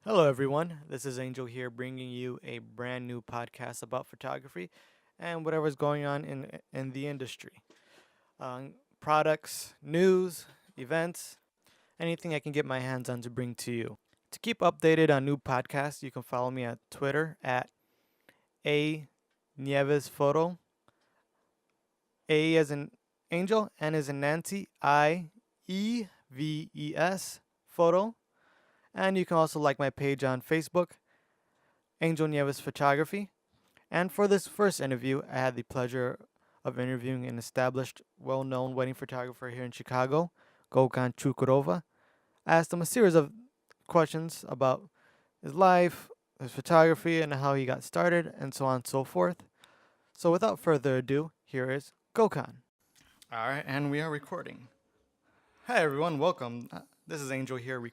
Hello, everyone. This is Angel here, bringing you a brand new podcast about photography and whatever's going on in the industry. Products, news, events, anything I can get my hands on to bring to you. To keep updated on new podcasts, you can follow me at Twitter at A Nieves Photo. A as in Angel, N as in Nancy, IEVES Photo. And you can also like my page on Facebook, Angel Nieves Photography. And for this first interview, I had the pleasure of interviewing an established, well known wedding photographer here in Chicago, Gokhan Cukurova. I asked him a series of questions about his life, his photography, and how he got started, and so on and so forth. So without further ado, here is Gokhan. All right, and we are recording. Hi, everyone. Welcome. This is Angel here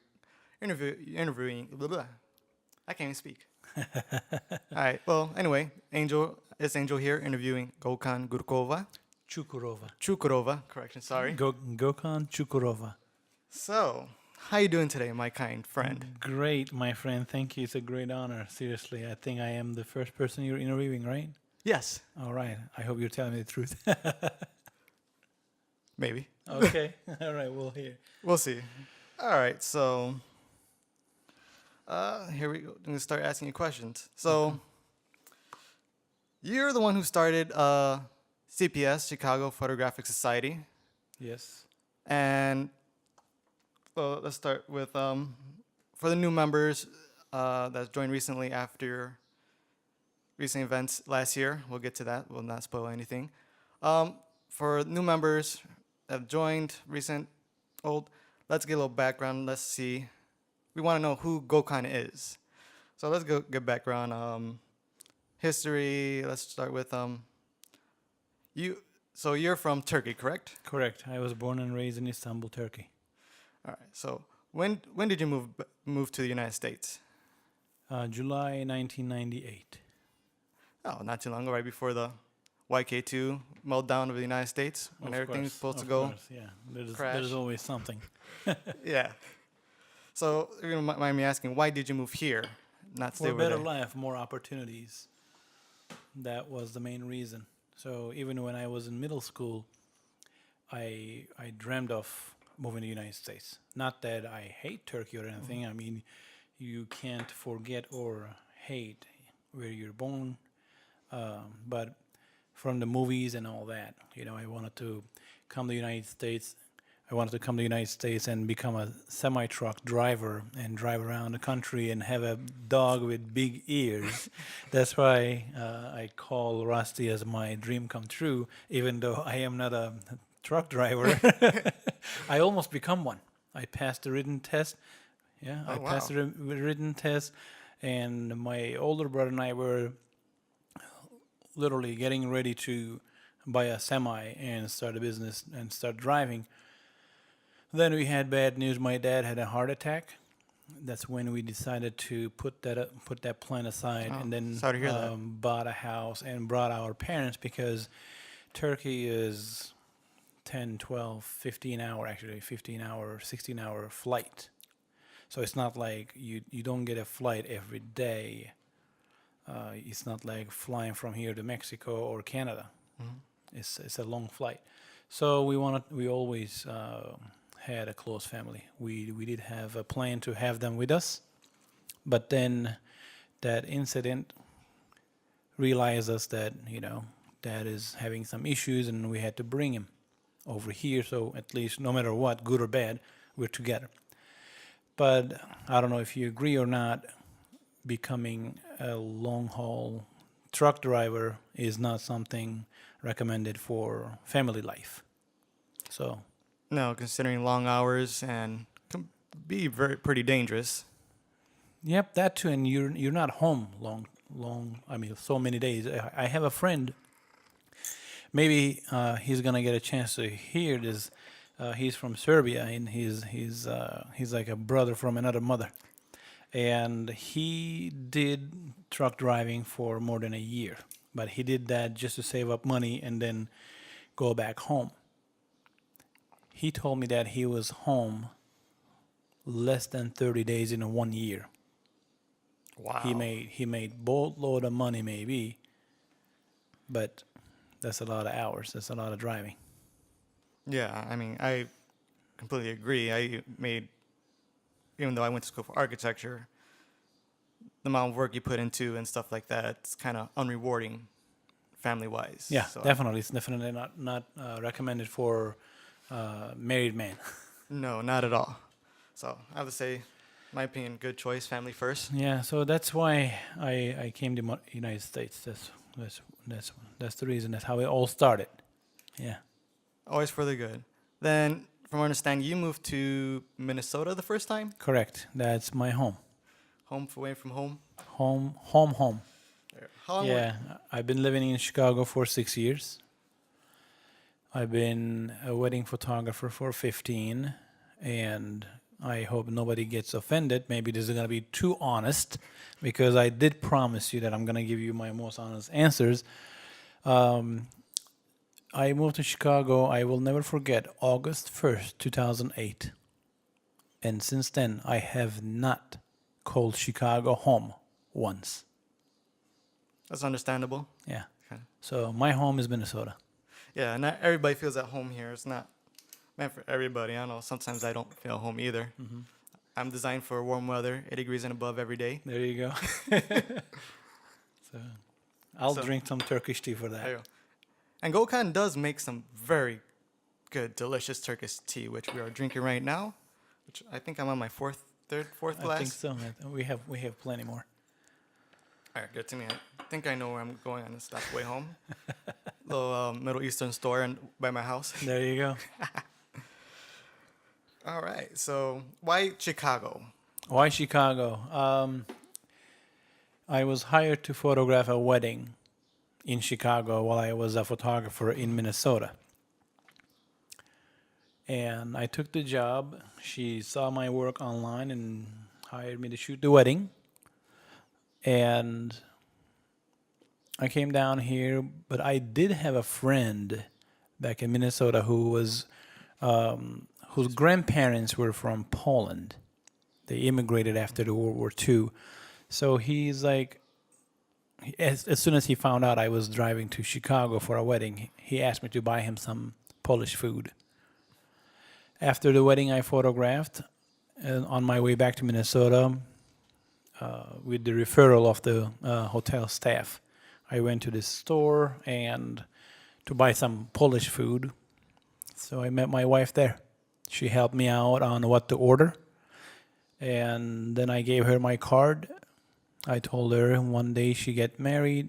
interviewing. Blah, blah. I can't even speak. All right. Well, anyway, it's Angel here interviewing Gokhan Gurkova. Chukurova. Chukurova, correction, sorry. Gokhan Cukurova. So, how you doing today, my kind friend? Great, my friend. Thank you. It's a great honor. Seriously, I think I am the first person you're interviewing, right? Yes. All right. I hope you're telling me the truth. Maybe. Okay. All right. We'll hear. We'll see. All right. So, here we go. I'm gonna start asking you questions. So, you're the one who started CPS, Chicago Photographic Society, Yes. and well, let's start with for the new members that joined recently after recent events last year. We'll get to that. We'll not spoil anything. For new members that have joined, recent, old, let's get a little background. Let's see. We want to know who Gokhan is. So let's go get background. History. Let's start with you. So you're from Turkey, correct? Correct. I was born and raised in Istanbul, Turkey. All right. So when did you move to the United States? July 1998. Oh, not too long ago, right before the YK2 meltdown of the United States, when Of everything's course, supposed to of go course, yeah. crash. There's always something. Yeah. So you don't mind me asking, why did you move here, not stay For a over better there? life, more opportunities. That was the main reason. So even when I was in middle school, I dreamed of moving to the United States. Not that I hate Turkey or anything. I mean, you can't forget or hate where you're born. But from the movies and all that, I wanted to come to the United States. I wanted to come to the United States and become a semi-truck driver and drive around the country and have a dog with big ears. That's why I call Rusty as my dream come true, even though I am not a truck driver. I almost become one. I passed the written test. Yeah, Oh, I passed wow. the written test, and my older brother and I were literally getting ready to buy a semi and start a business and start driving. Then we had bad news. My dad had a heart attack. That's when we decided to put that plan aside, Oh, and then sorry to hear that. bought a house and brought our parents because Turkey is 10, 12, 15 hour, actually 15 hour, 16 hour flight. So it's not like you don't get a flight every day. It's not like flying from here to Mexico or Canada. It's a long flight. So we always had a close family. We did have a plan to have them with us, but then that incident realized us that dad is having some issues, and we had to bring him over here. So at least, no matter what, good or bad, we're together. But I don't know if you agree or not. Becoming a long haul truck driver is not something recommended for family life. So No, considering long hours and can be pretty dangerous. yep, that too, and you're not home long. I mean, so many days. I have a friend. Maybe he's gonna get a chance to hear this. He's from Serbia, and he's like a brother from another mother, and he did truck driving for more than a year. But he did that just to save up money and then go back home. He told me that he was home less than 30 days in a 1 year. Wow. He made boatload of money maybe, but that's a lot of hours. That's a lot of driving. Yeah, I mean, I completely agree. I made, even though I went to school for architecture, the amount of work you put into and stuff like that, it's kind of unrewarding family wise. Yeah, So, definitely. It's definitely not recommended for married men. no, not at all. So, I would say, my opinion, good choice, family first. Yeah, so that's why I came to United States. That's that's that's the reason. That's how it all started. Yeah, Always for the good. Then, from what I understand, you moved to Minnesota the first time? correct. That's my home. Home away from home? Home. How long were Yeah, I've been living in Chicago for 6 years. I've been a wedding photographer for 15, and I hope nobody gets offended. Maybe this is going to be too honest because I did promise you that I'm going to give you my most honest answers. Um, I moved to Chicago, I will never forget, August 1st, 2008. And since then, I have not called Chicago home once. That's understandable. Yeah. Okay. So my home is Minnesota. Yeah, not everybody feels at home here. It's not meant for everybody. I know sometimes I don't feel at home either. I'm designed for warm weather, 80 degrees and above every day. There you go. So I'll So- drink some Turkish tea for There that. you go. And Gokhan does make some very good, delicious Turkish tea, which we are drinking right now. Which I think I'm on my fourth I glass. think so. We have plenty more. All right, good to me. I think I know where I'm going on this stop way home. Little Middle Eastern store by my house. There you go. All right, so why Chicago? Why Chicago? I was hired to photograph a wedding in Chicago while I was a photographer in Minnesota. And I took the job. She saw my work online and hired me to shoot the wedding. And I came down here, but I did have a friend back in Minnesota whose grandparents were from Poland. They immigrated after the World War II. So he's like, as soon as he found out I was driving to Chicago for a wedding, he asked me to buy him some Polish food. After the wedding, I photographed. And on my way back to Minnesota, with the referral of the hotel staff, I went to this store and to buy some Polish food. So I met my wife there. She helped me out on what to order. And then I gave her my card. I told her one day she get married,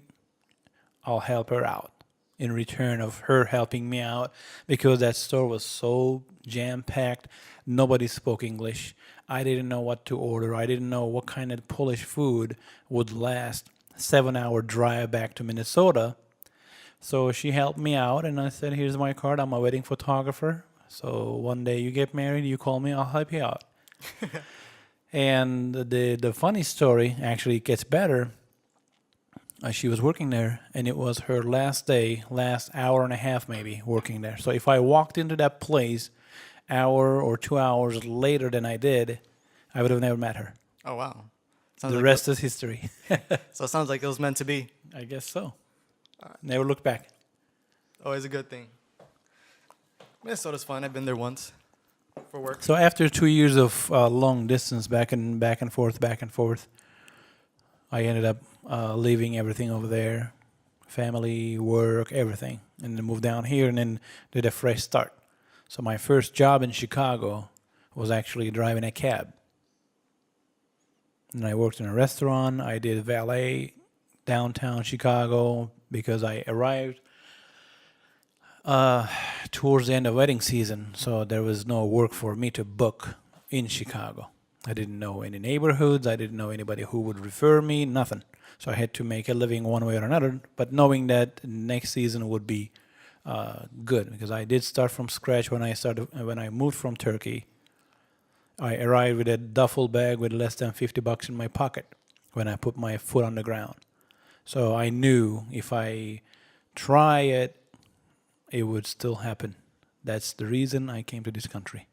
I'll help her out in return of her helping me out because that store was so jam-packed. Nobody spoke English. I didn't know what to order. I didn't know what kind of Polish food would last 7-hour drive back to Minnesota. So she helped me out, and I said, here's my card. I'm a wedding photographer. So one day you get married, you call me, I'll help you out. And the funny story actually gets better. She was working there, and it was her last day, last hour and a half maybe, working there. So if I walked into that place hour or 2 hours later than I did, I would have never met her. Oh wow! The rest is history. So it sounds like it was meant to be. I guess so. Never look back. Always a good thing. Minnesota's fun. I've been there once for work. So after 2 years of long distance back and forth, I ended up leaving everything over there, family, work, everything, and then moved down here and then did a fresh start. So my first job in Chicago was actually driving a cab. And I worked in a restaurant. I did valet downtown Chicago because I arrived towards the end of wedding season, so there was no work for me to book in Chicago. I didn't know any neighborhoods. I didn't know anybody who would refer me, nothing. So I had to make a living one way or another, but knowing that next season would be good because I did start from scratch when I moved from Turkey. I arrived with a duffel bag with less than $50 in my pocket when I put my foot on the ground. So I knew if I try it, it would still happen. That's the reason I came to this country,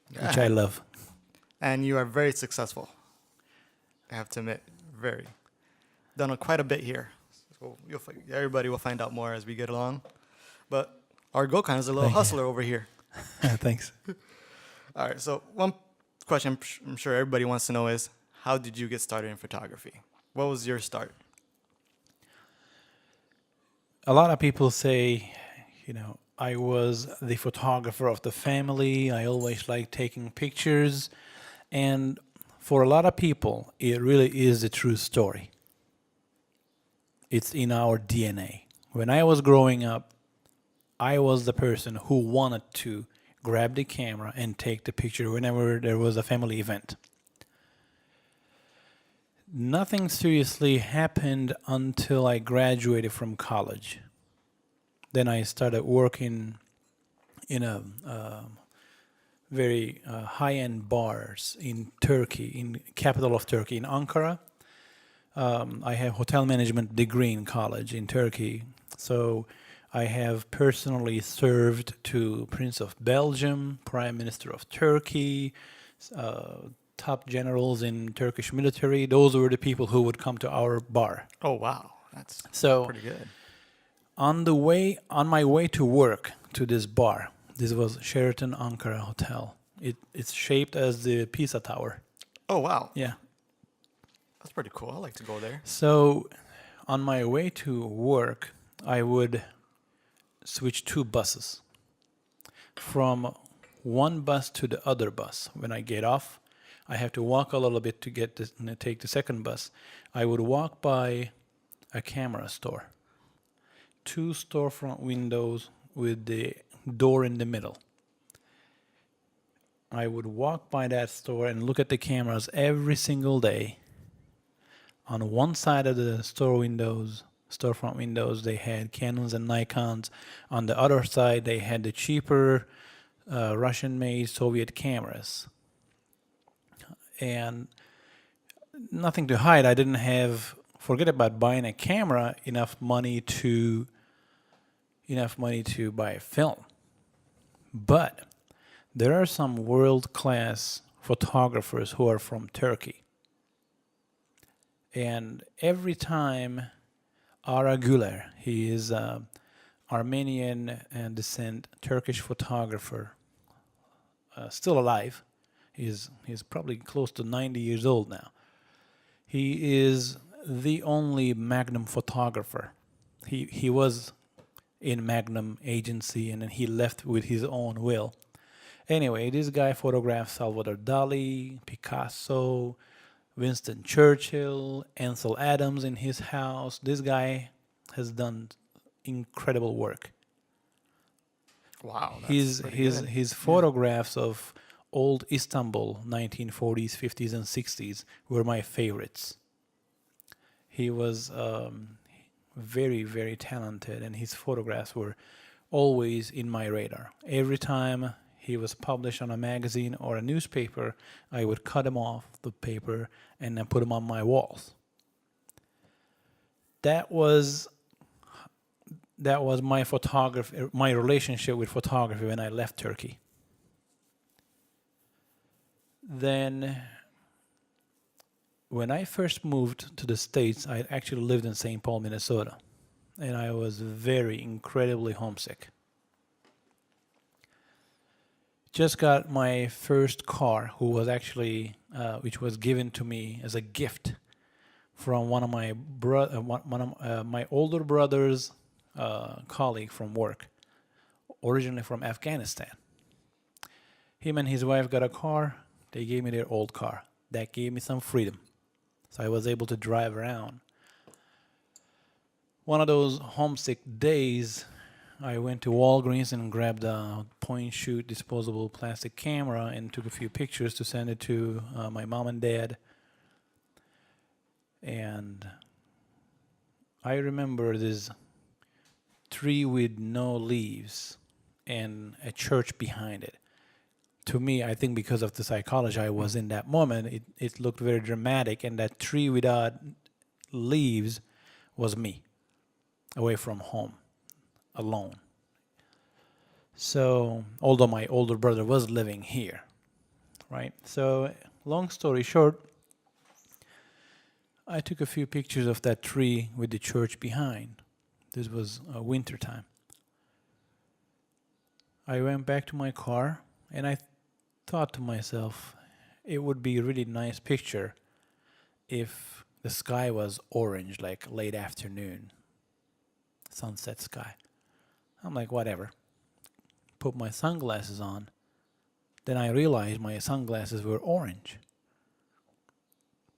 which I love. And you are very successful. I have to admit, very. Done quite a bit here. So everybody will find out more as we get along. But our Gokhan is a little Thank you. hustler over here. Thanks. All right. So one question I'm sure everybody wants to know is, how did you get started in photography? What was your start? A lot of people say, I was the photographer of the family. I always liked taking pictures. And for a lot of people, it really is a true story. It's in our DNA. When I was growing up, I was the person who wanted to grab the camera and take the picture whenever there was a family event. Nothing seriously happened until I graduated from college. Then I started working in a very high-end bars in Turkey, in capital of Turkey, in Ankara. I have hotel management degree in college in Turkey, so I have personally served to Prince of Belgium, Prime Minister of Turkey, top generals in Turkish military. Those were the people who would come to our bar. Oh wow, that's So pretty good. on my way to work to this bar, this was Sheraton Ankara Hotel. It's shaped as the Pisa Tower. Oh wow, Yeah. that's pretty cool. I like to go there. So on my way to work, I would switch two buses. From one bus to the other bus. When I get off, I have to walk a little bit to take the second bus. I would walk by a camera store. Two storefront windows with the door in the middle. I would walk by that store and look at the cameras every single day. On one side of the storefront windows, they had Canons and Nikons. On the other side, they had the cheaper Russian-made Soviet cameras. And nothing to hide, I didn't have, forget about buying a camera, enough money to buy a film. But there are some world-class photographers who are from Turkey. And every time Ara Güler, he is Armenian descent Turkish photographer, still alive. He's probably close to 90 years old now. He is the only Magnum photographer. He was in Magnum agency and then he left with his own will. Anyway, this guy photographed Salvador Dali, Picasso, Winston Churchill, Ansel Adams in his house. This guy has done incredible work. Wow, His photographs of old Istanbul, 1940s, 50s, and 60s were my favorites. He was very, very talented, and his photographs were always in my radar. Every time he was published on a magazine or a newspaper, I would cut him off the paper and then put him on my walls. That was my relationship with photography when I left Turkey. Then, when I first moved to the States, I actually lived in St. Paul, Minnesota, and I was incredibly homesick. Just got my first car, which was given to me as a gift from one of my my older brother's colleague from work, originally from Afghanistan. Him and his wife got a car. They gave me their old car. That gave me some freedom. So I was able to drive around. One of those homesick days, I went to Walgreens and grabbed a point-and-shoot disposable plastic camera and took a few pictures to send it to my mom and dad. And I remember this tree with no leaves and a church behind it. To me, I think because of the psychology I was in that moment, it looked very dramatic, and that tree without leaves was me, away from home, alone. So, although my older brother was living here, right? So, long story short, I took a few pictures of that tree with the church behind. This was winter time. I went back to my car and I thought to myself, it would be a really nice picture if the sky was orange, like late afternoon, sunset sky. I'm like, whatever. Put my sunglasses on. Then I realized my sunglasses were orange.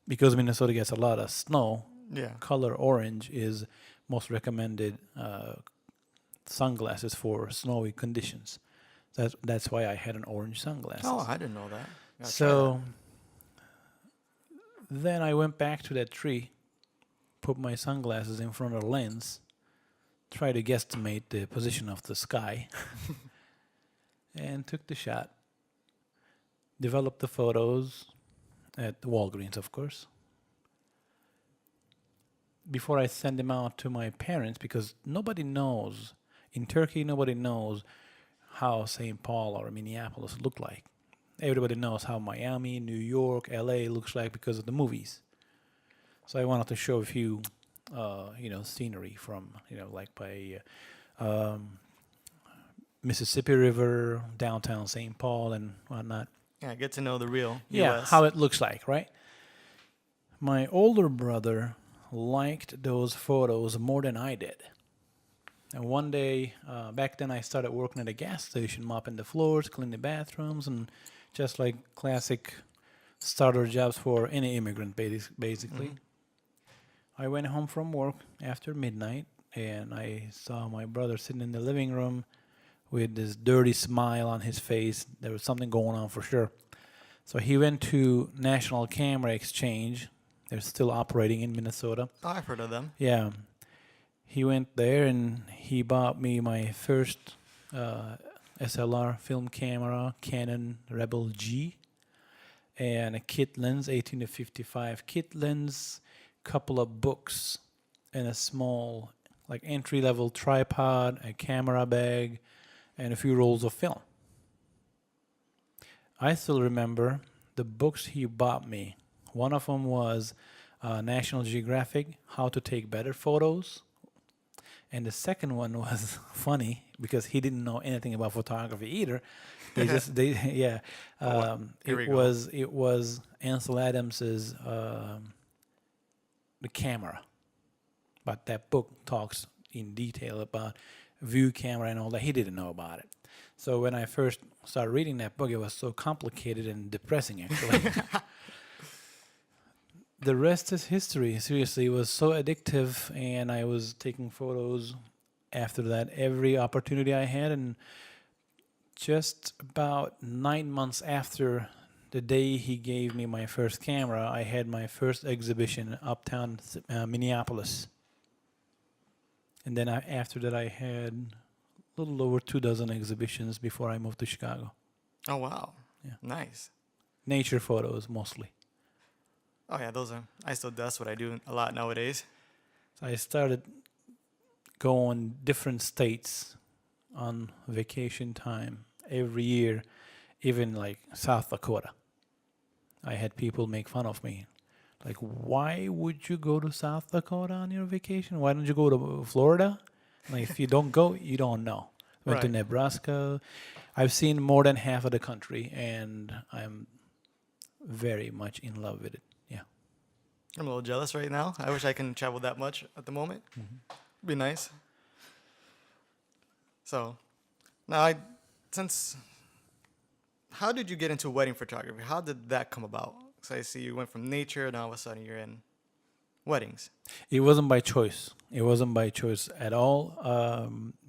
Because Minnesota gets a lot of snow, Yeah. color orange is most recommended sunglasses for snowy conditions. That's why I had an orange sunglasses. Oh, I didn't know that. Gotta try So then I went back to that tree, put my sunglasses in front of the lens, try to guesstimate the position of the sky, and took the shot. Developed the photos at Walgreens, of course. Before I send them out to my parents, because nobody knows, in Turkey, nobody knows how St. Paul or Minneapolis look like. Everybody knows how Miami, New York, LA looks like because of the movies. So I wanted to show a few, scenery from, like by Mississippi River, downtown St. Paul, and whatnot. Yeah, get to know the real Yeah, U.S. how it looks like, right? My older brother liked those photos more than I did. And one day, back then I started working at a gas station, mopping the floors, cleaning the bathrooms, and just like classic starter jobs for any immigrant, basically. I went home from work after midnight, and I saw my brother sitting in the living room with this dirty smile on his face. There was something going on for sure. So he went to National Camera Exchange. They're still operating in Minnesota. Oh, I've heard of them. Yeah. He went there and he bought me my first SLR film camera, Canon Rebel G, and a kit lens, 18 to 55 kit lens, couple of books, and a small like entry-level tripod, a camera bag, and a few rolls of film. I still remember the books he bought me. One of them was National Geographic, How to Take Better Photos. And the second one was funny because he didn't know anything about photography either. It was Ansel Adams's The Camera. But that book talks in detail about view camera and all that. He didn't know about it. So when I first started reading that book, it was so complicated and depressing, actually. The rest is history. Seriously, it was so addictive, and I was taking photos after that every opportunity I had. And just about 9 months after the day he gave me my first camera, I had my first exhibition uptown Minneapolis. And then after that, I had a little over 24 exhibitions before I moved to Chicago. Oh, wow. Yeah. Nice. Nature photos, mostly. Oh, yeah, that's what I do a lot nowadays. So I started going different states on vacation time every year, even like South Dakota. I had people make fun of me. Like, why would you go to South Dakota on your vacation? Why don't you go to Florida? Like, if you don't go, you don't know. Went to Right. Nebraska. I've seen more than half of the country, and I'm very much in love with it. Yeah. I'm a little jealous right now. I wish I can travel that much at the moment. Be nice. So, now how did you get into wedding photography? How did that come about? So I see you went from nature, and all of a sudden you're in weddings. It wasn't by choice. It wasn't by choice at all.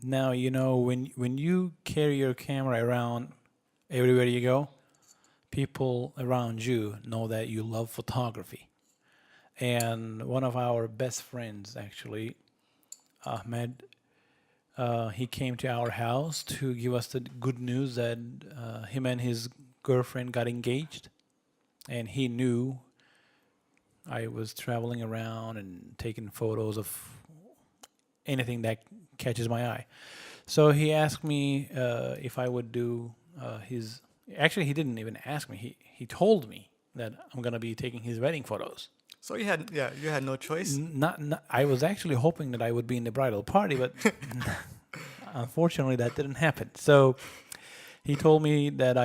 Now, when you carry your camera around everywhere you go, people around you know that you love photography. And one of our best friends, actually, Ahmed, he came to our house to give us the good news that him and his girlfriend got engaged. And he knew I was traveling around and taking photos of anything that catches my eye. So he asked me if I would do his. Actually, he didn't even ask me. He told me that I'm gonna be taking his wedding photos. So you had no choice. Not, I was actually hoping that I would be in the bridal party, but unfortunately that didn't happen. So he told me that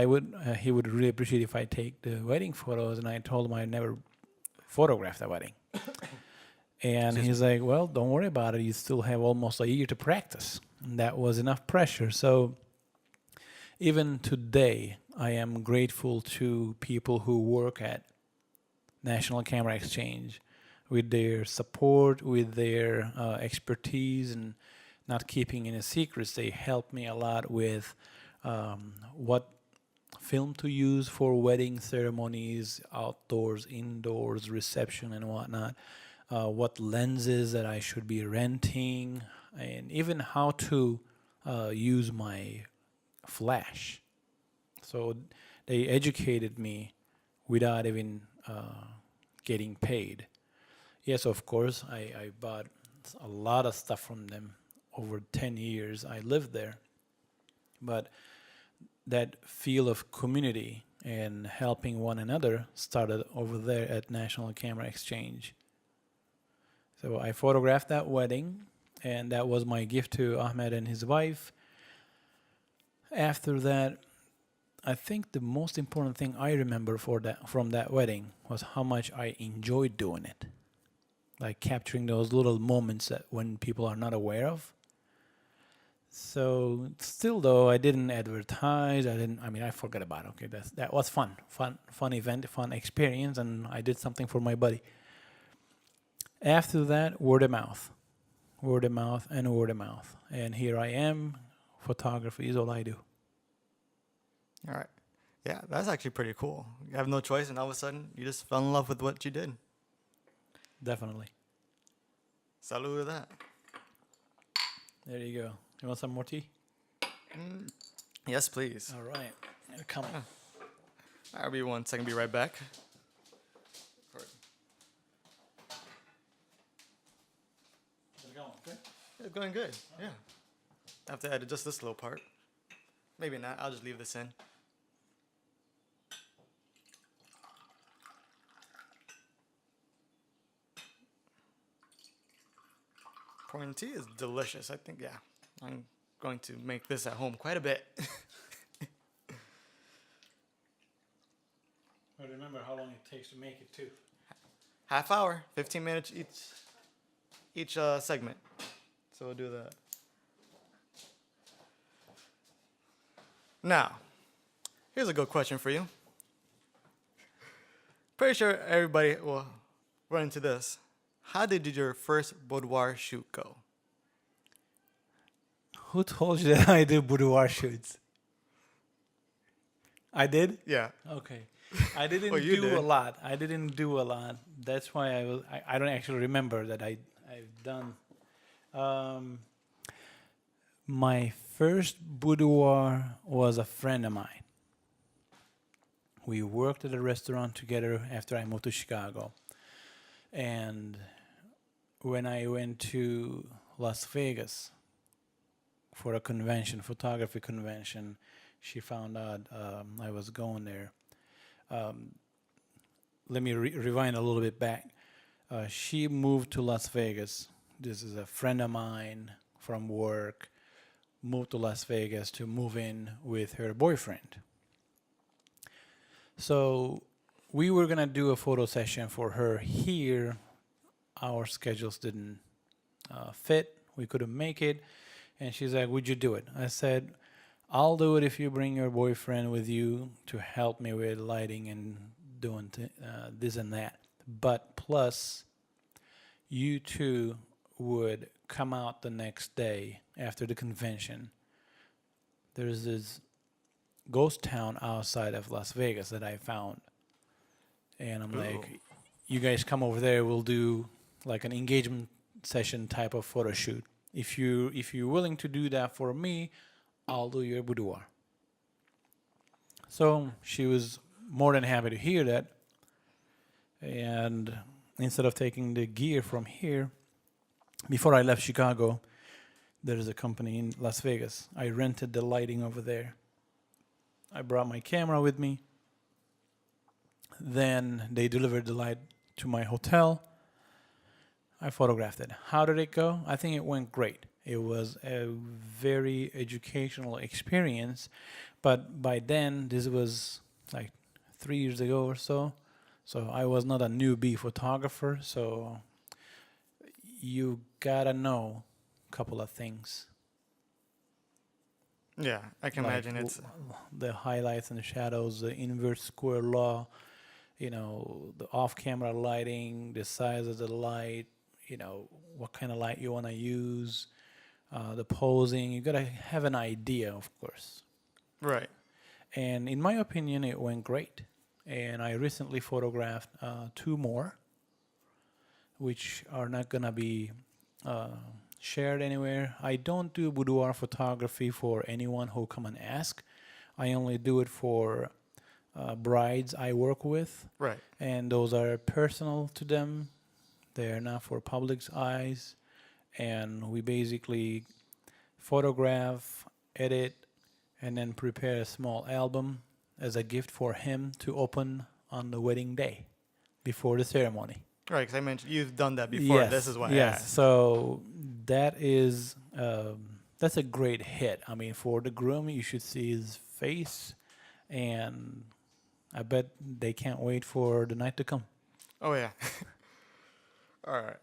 he would really appreciate if I take the wedding photos, and I told him I never photographed the wedding. And Excuse he's like, "Well, don't worry about it. You still have almost a year to practice." And that was enough pressure. So even today, I am grateful to people who work at National Camera Exchange with their support, with their expertise, and not keeping any secrets. They help me a lot with what film to use for wedding ceremonies, outdoors, indoors, reception, and whatnot. What lenses that I should be renting, and even how to use my flash. So they educated me without even getting paid. Yes, of course, I bought a lot of stuff from them over 10 years I lived there. But that feel of community and helping one another started over there at National Camera Exchange. So I photographed that wedding, and that was my gift to Ahmed and his wife. After that, I think the most important thing I remember from that wedding was how much I enjoyed doing it. Like capturing those little moments that when people are not aware of. So still though, I didn't advertise. I forgot about it. Okay, that was fun event, fun experience, and I did something for my buddy. After that, word of mouth, word of mouth, and word of mouth. And here I am. Photography is all I do. All right. Yeah, that's actually pretty cool. You have no choice, and all of a sudden, you just fell in love with what you did. Definitely. Salud with that. There you go. You want some more tea? Yes, please. All right. Come on. I'll be 1 second. Be right back. It's going good. Yeah. I have to edit just this little part. Maybe not. I'll just leave this in. Pouring tea is delicious. I think, yeah, I'm going to make this at home quite a bit. But remember how long it takes to make it too. Half hour, 15 minutes each segment. So we'll do that. Now, here's a good question for you. Pretty sure everybody will run into this. How did your first boudoir shoot go? Who told you that I do boudoir shoots? I did? Yeah. Okay. I didn't Well, you do did. a lot. I didn't do a lot. That's why I don't actually remember that I've done. My first boudoir was a friend of mine. We worked at a restaurant together after I moved to Chicago. And when I went to Las Vegas for a convention, photography convention, she found out I was going there. Let me rewind a little bit back. She moved to Las Vegas. This is a friend of mine from work, moved to Las Vegas to move in with her boyfriend. So we were going to do a photo session for her here. Our schedules didn't fit. We couldn't make it. And she's like, would you do it? I said, I'll do it if you bring your boyfriend with you to help me with lighting and doing this and that. But plus, you two would come out the next day after the convention. There's this ghost town outside of Las Vegas that I found. And I'm like, you guys come over there, we'll do like an engagement session type of photo shoot. If you're willing to do that for me, I'll do your boudoir. So she was more than happy to hear that. And instead of taking the gear from here, before I left Chicago, there is a company in Las Vegas. I rented the lighting over there. I brought my camera with me. Then they delivered the light to my hotel. I photographed it. How did it go? I think it went great. It was a very educational experience, but by then, this was like 3 years ago or so. So I was not a newbie photographer. So you gotta know a couple of things, Yeah, I can like imagine it's. the highlights and the shadows, the inverse square law, the off-camera lighting, the size of the light, what kind of light you want to use, the posing. You gotta have an idea, of course. Right. And in my opinion, it went great. And I recently photographed two more, which are not gonna be uh, shared anywhere. I don't do boudoir photography for anyone who come and ask. I only do it for brides I work with, Right. and those are personal to them. They are not for public's eyes. And we basically photograph, edit, and then prepare a small album as a gift for him to open on the wedding day before the ceremony. Right, because I mentioned you've done that before. This is why I Yes. asked. So that's a great hit. I mean, for the groom, you should see his face, and I bet they can't wait for the night to come. Oh yeah. All right.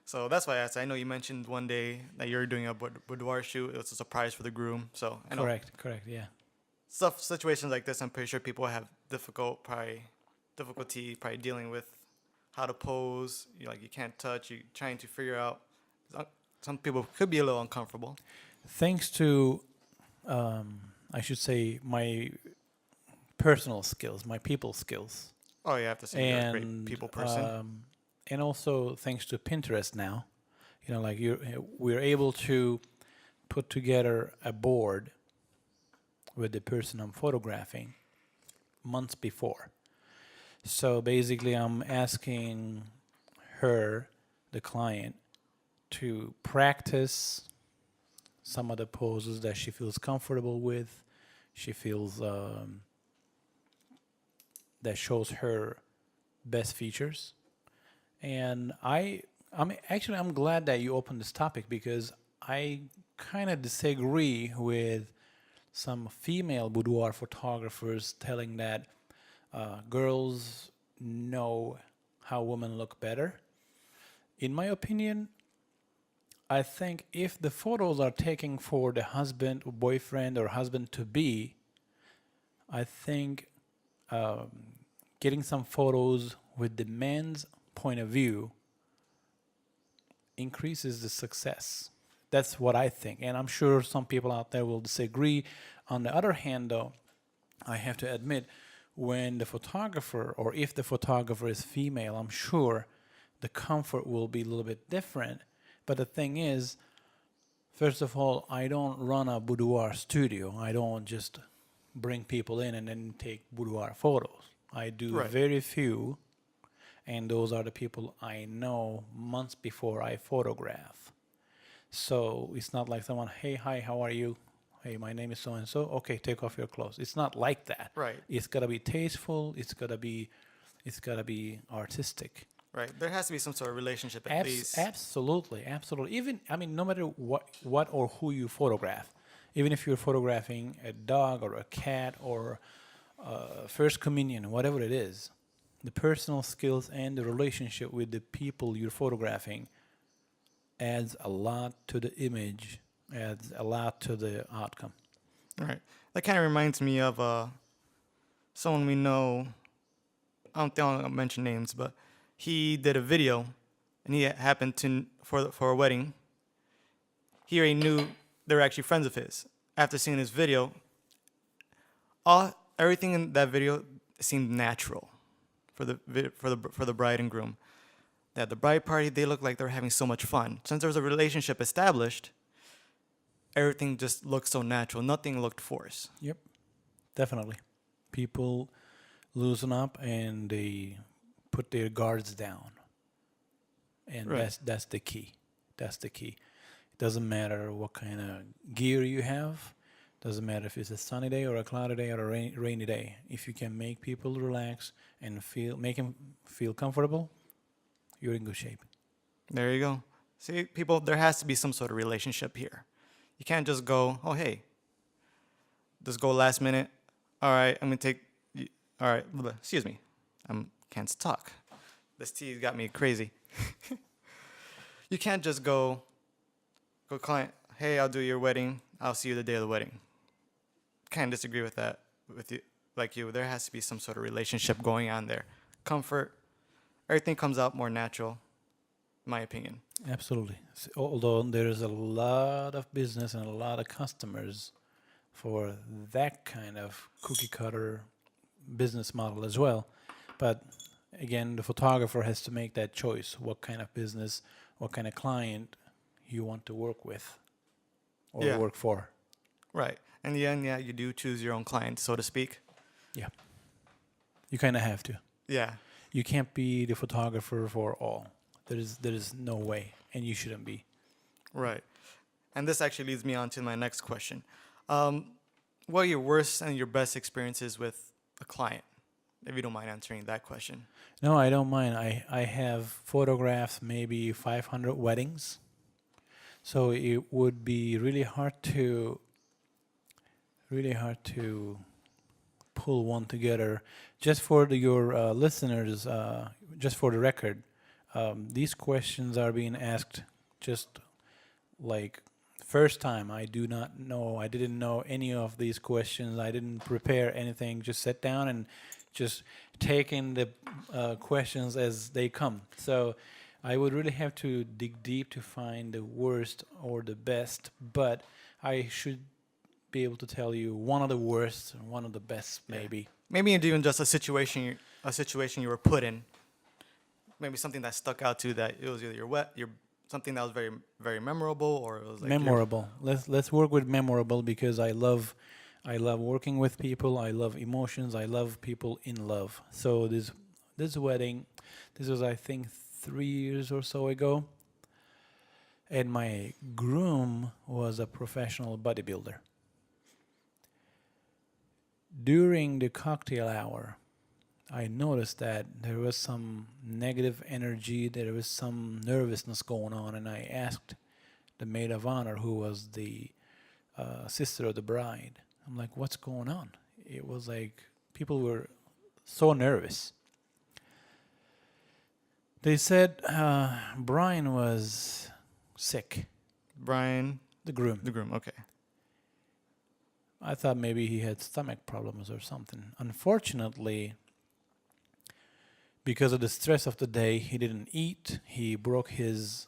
So that's why I asked. I know you mentioned one day that you're doing a boudoir shoot. It was a surprise for the groom. So I know Correct. Yeah. situations like this. I'm pretty sure people have difficulty probably dealing with how to pose. You can't touch. You're trying to figure out. Some people could be a little uncomfortable. Thanks to, I should say, my personal skills, my people skills, Oh, you have to say you're a great people person. and also thanks to Pinterest now, we're able to put together a board with the person I'm photographing months before. So basically, I'm asking her, the client, to practice some of the poses that she feels comfortable with. She feels that shows her best features. And I'm glad that you opened this topic, because I kind of disagree with some female boudoir photographers telling that girls know how women look better. In my opinion, I think if the photos are taken for the husband or boyfriend or husband to be, I think getting some photos with the man's point of view increases the success. That's what I think. And I'm sure some people out there will disagree. On the other hand, though, I have to admit, when the photographer, or if the photographer is female, I'm sure the comfort will be a little bit different. But the thing is, first of all, I don't run a boudoir studio. I don't just bring people in and then take boudoir photos. I do Right. very few, and those are the people I know months before I photograph. So it's not like someone, hey, hi, how are you? Hey, my name is so and so. Okay, take off your clothes. It's not like that. Right. It's gotta be tasteful. It's gotta be artistic. Right. There has to be some sort of relationship at least. Absolutely. Even, I mean, no matter what or who you photograph, even if you're photographing a dog or a cat or first communion, whatever it is, the personal skills and the relationship with the people you're photographing adds a lot to the image, adds a lot to the outcome. Right. That kind of reminds me of someone we know. I don't think I'll mention names, but he did a video, and he happened to for a wedding. He already knew they were actually friends of his. After seeing his video, everything in that video seemed natural for the bride and groom. At the bride party, they looked like they were having so much fun. Since there was a relationship established, everything just looked so natural. Nothing looked forced. Yep, definitely. People loosen up and they put their guards down, and Right. that's the key. That's the key. It doesn't matter what kind of gear you have. Doesn't matter if it's a sunny day or a cloudy day or a rainy day. If you can make people relax and make them feel comfortable, you're in good shape. There you go. See, people, there has to be some sort of relationship here. You can't just go, oh, hey, just go last minute. All right, I'm going to take, all right, excuse me. I can't talk. This tea got me crazy. You can't just go client, hey, I'll do your wedding. I'll see you the day of the wedding. Can't disagree with that with you. Like you, there has to be some sort of relationship going on there. Comfort, everything comes out more natural, in my opinion. Absolutely. Although there is a lot of business and a lot of customers for that kind of cookie cutter business model as well. But again, the photographer has to make that choice. What kind of business, what kind of client you want to work with or Yeah. work for. Right. In the end, yeah, you do choose your own client, so to speak. Yeah. You kind of have to. Yeah. You can't be the photographer for all. There is no way, and you shouldn't be. Right. And this actually leads me on to my next question. What are your worst and your best experiences with a client? If you don't mind answering that question. No, I don't mind. I have photographed maybe 500 weddings. So it would be really hard to pull one together. Just for your listeners, just for the record, these questions are being asked just like first time. I do not know. I didn't know any of these questions. I didn't prepare anything. Just sit down and just take in the questions as they come. So I would really have to dig deep to find the worst or the best, but I should be able to tell you one of the worst and one of the best, Yeah. maybe. Maybe even just a situation you were put in. Maybe something that stuck out to you that it was either your something that was very very memorable, or it was like your Memorable. Let's work with memorable because I love working with people. I love emotions. I love people in love. So this wedding, this was I think 3 years or so ago, and my groom was a professional bodybuilder. During the cocktail hour, I noticed that there was some negative energy, there was some nervousness going on, and I asked the maid of honor, who was the sister of the bride, I'm like, what's going on? It was like people were so nervous. They said Brian was sick, Brian, the groom. the groom. Okay. I thought maybe he had stomach problems or something. Unfortunately, because of the stress of the day, he didn't eat. He broke his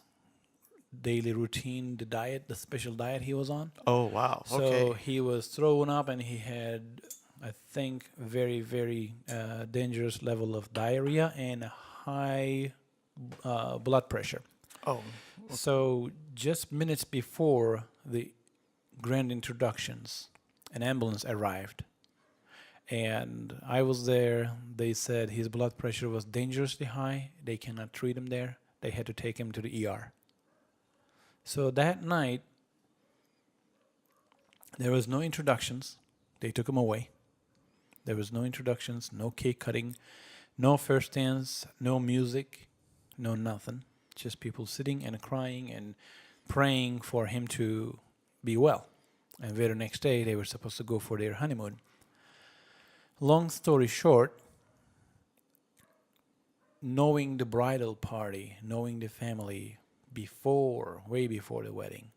daily routine, the diet, the special diet he was on. Oh wow. So Okay. he was thrown up and he had, I think, very, very dangerous level of diarrhea and a high blood pressure. Oh. So just minutes before the grand introductions, an ambulance arrived. And I was there. They said his blood pressure was dangerously high. They cannot treat him there. They had to take him to the ER. So that night, there was no introductions. They took him away. There was no introductions, no cake cutting, no first dance, no music, no nothing. Just people sitting and crying and praying for him to be well. And the very next day, they were supposed to go for their honeymoon. Long story short, knowing the bridal party, knowing the family before, way before the wedding,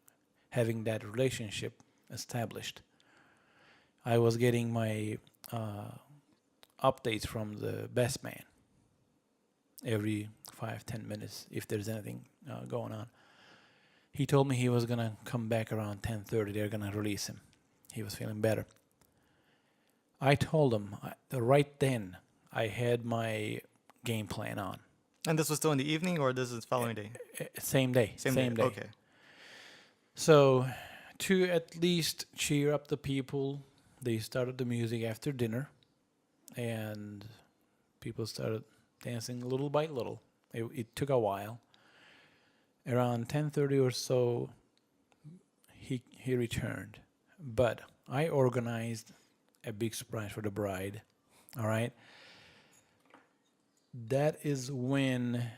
having that relationship established, I was getting my updates from the best man every 5-10 minutes if there's anything going on. He told me he was gonna come back around 10:30. They're gonna release him. He was feeling better. I told him right then I had my game plan on. And this was still in the evening, or this is following day? Same day. Same day. Okay. So to at least cheer up the people, they started the music after dinner, and people started dancing little by little. It took a while. Around 10:30 or so, he returned, but I organized a big surprise for the bride. All right. That is when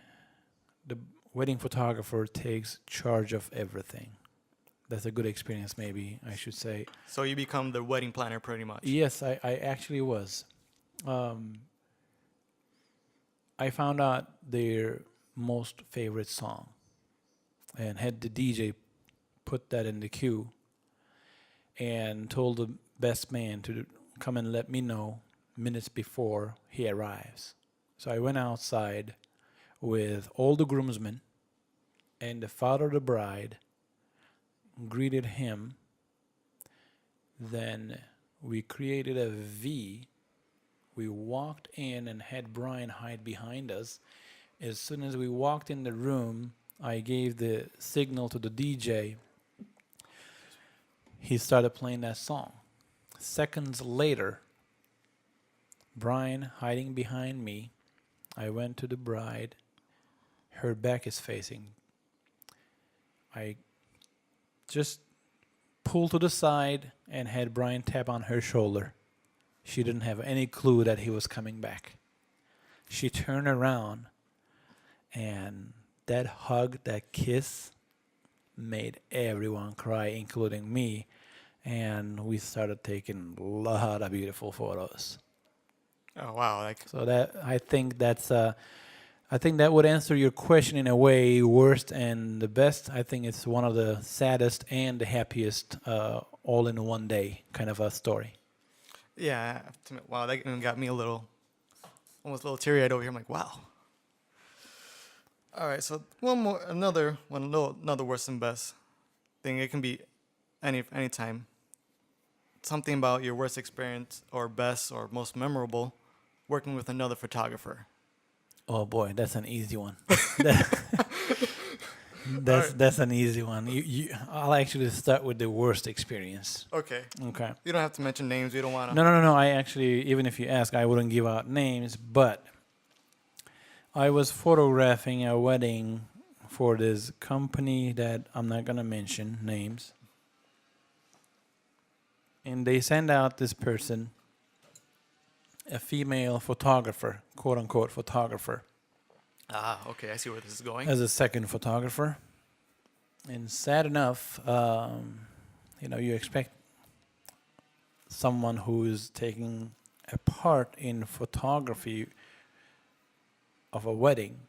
wedding photographer takes charge of everything. That's a good experience, maybe I should say. So you become the wedding planner pretty much. Yes, I actually was. I found out their most favorite song and had the DJ put that in the queue and told the best man to come and let me know minutes before he arrives. So I went outside with all the groomsmen and the father of the bride, greeted him. Then we created a V. We walked in and had Brian hide behind us. As soon as we walked in the room, I gave the signal to the DJ. He started playing that song. Seconds later, Brian hiding behind me, I went to the bride. Her back is facing. I just pulled to the side and had Brian tap on her shoulder. She didn't have any clue that he was coming back. She turned around, and that hug, that kiss, made everyone cry, including me. And we started taking a lot of beautiful photos. Oh wow! Like So I think that would answer your question in a way, worst and the best. I think it's one of the saddest and the happiest, all in one day kind of a story. yeah. Wow, that even got me almost a little teary-eyed over here. I'm like, wow. All right, so another worst and best thing. It can be any time. Something about your worst experience or best or most memorable working with another photographer. Oh boy, that's an easy one. That's an easy one. I'll actually start with the worst experience. Okay. Okay. You don't have to mention names. We don't want to. No. I actually, even if you ask, I wouldn't give out names. But I was photographing a wedding for this company that I'm not gonna mention names, and they send out this person, a female photographer, quote unquote photographer, Ah, okay. I see where this is going. as a second photographer. And sad enough, you expect someone who is taking a part in photography of a wedding